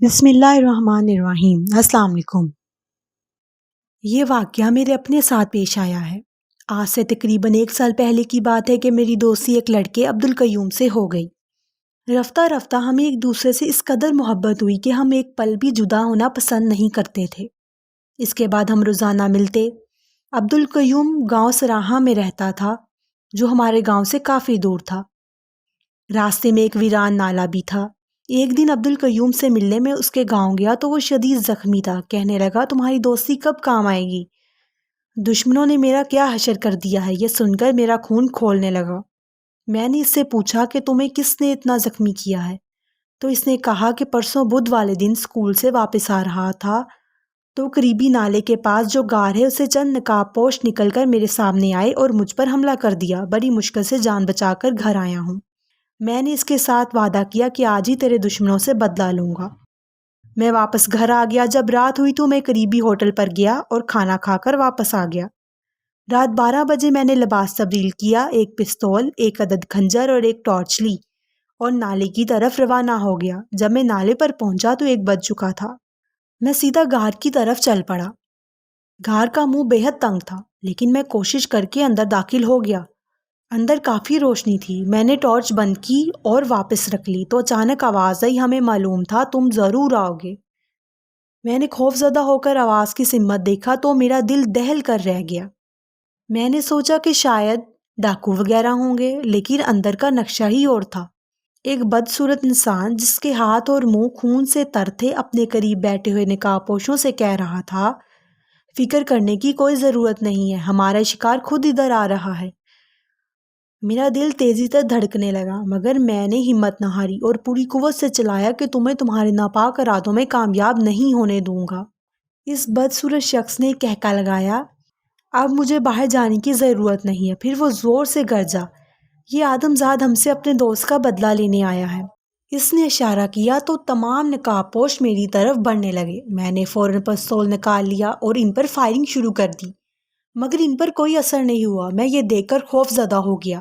بسم اللہ الرحمن الرحیم۔ السلام علیکم۔ یہ واقعہ میرے اپنے ساتھ پیش آیا ہے۔ آج سے تقریباً 1 سال پہلے کی بات ہے کہ میری دوستی ایک لڑکے عبدالقیوم سے ہو گئی۔ رفتہ رفتہ ہمیں ایک دوسرے سے اس قدر محبت ہوئی کہ ہم ایک پل بھی جدا ہونا پسند نہیں کرتے تھے۔ اس کے بعد ہم روزانہ ملتے۔ عبدالقیوم گاؤں سراہا میں رہتا تھا، جو ہمارے گاؤں سے کافی دور تھا۔ راستے میں ایک ویران نالا بھی تھا۔ ایک دن عبدالقیوم سے ملنے میں اس کے گاؤں گیا تو وہ شدید زخمی تھا۔ کہنے لگا، تمہاری دوستی کب کام آئے گی؟ دشمنوں نے میرا کیا حشر کر دیا ہے؟ یہ سن کر میرا خون کھولنے لگا۔ میں نے اس سے پوچھا کہ تمہیں کس نے اتنا زخمی کیا ہے؟ تو اس نے کہا کہ پرسوں بدھ والے دن اسکول سے واپس آ رہا تھا تو قریبی نالے کے پاس جو غار ہے اسے چند نقاب پوش نکل کر میرے سامنے آئے اور مجھ پر حملہ کر دیا۔ بڑی مشکل سے جان بچا کر گھر آیا ہوں۔ میں نے اس کے ساتھ وعدہ کیا کہ آج ہی تیرے دشمنوں سے بدلہ لوں گا۔ میں واپس گھر آ گیا۔ جب رات ہوئی تو میں قریبی ہوٹل پر گیا اور کھانا کھا کر واپس آ گیا۔ رات 12 بجے میں نے لباس تبدیل کیا، ایک پستول، ایک عدد خنجر اور ایک ٹارچ لی اور نالے کی طرف روانہ ہو گیا۔ جب میں نالے پر پہنچا تو 1 بج چکا تھا۔ میں سیدھا غار کی طرف چل پڑا۔ غار کا منہ بے حد تنگ تھا، لیکن میں کوشش کر کے اندر داخل ہو گیا۔ اندر کافی روشنی تھی۔ میں نے ٹارچ بند کی اور واپس رکھ لی تو اچانک آواز آئی، ہمیں معلوم تھا تم ضرور آؤ گے۔ میں نے خوف زدہ ہو کر آواز کی سمت دیکھا تو میرا دل دہل کر رہ گیا۔ میں نے سوچا کہ شاید ڈاکو وغیرہ ہوں گے، لیکن اندر کا نقشہ ہی اور تھا۔ ایک بدصورت انسان جس کے ہاتھ اور منہ خون سے تر تھے اپنے قریب بیٹھے ہوئے نقاب پوشوں سے کہہ رہا تھا، فکر کرنے کی کوئی ضرورت نہیں ہے، ہمارا شکار خود ادھر آ رہا ہے۔ میرا دل تیزی سے دھڑکنے لگا، مگر میں نے ہمت نہ ہاری اور پوری قوت سے چلایا کہ تمہیں تمہارے ناپاک ارادوں میں کامیاب نہیں ہونے دوں گا۔ اس بدصورت شخص نے کہکا لگایا، اب مجھے باہر جانے کی ضرورت نہیں ہے۔ پھر وہ زور سے گرجا، یہ آدمزاد ہم سے اپنے دوست کا بدلہ لینے آیا ہے۔ اس نے اشارہ کیا تو تمام نقاب پوش میری طرف بڑھنے لگے۔ میں نے فوراً پستول نکال لیا اور ان پر فائرنگ شروع کر دی، مگر ان پر کوئی اثر نہیں ہوا۔ میں یہ دیکھ کر خوف زدہ ہو گیا۔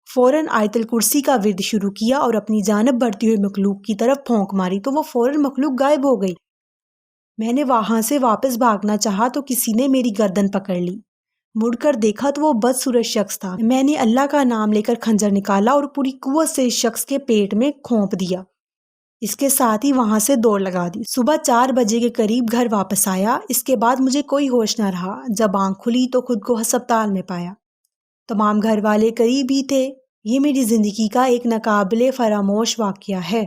فوراً آیت الکرسی کا ورد شروع کیا اور اپنی جانب بڑھتی ہوئی مخلوق کی طرف پھونک ماری تو وہ فوراً مخلوق غائب ہو گئی۔ میں نے وہاں سے واپس بھاگنا چاہا تو کسی نے میری گردن پکڑ لی۔ مڑ کر دیکھا تو وہ بدصورت شخص تھا۔ میں نے اللہ کا نام لے کر خنجر نکالا اور پوری قوت سے اس شخص کے پیٹ میں کھونپ دیا۔ اس کے ساتھ ہی وہاں سے دوڑ لگا دی۔ صبح 4 بجے کے قریب گھر واپس آیا۔ اس کے بعد مجھے کوئی ہوش نہ رہا۔ جب آنکھ کھلی تو خود کو ہسپتال میں پایا۔ تمام گھر والے قریب ہی تھے۔ یہ میری زندگی کا ایک ناقابل فراموش واقعہ ہے۔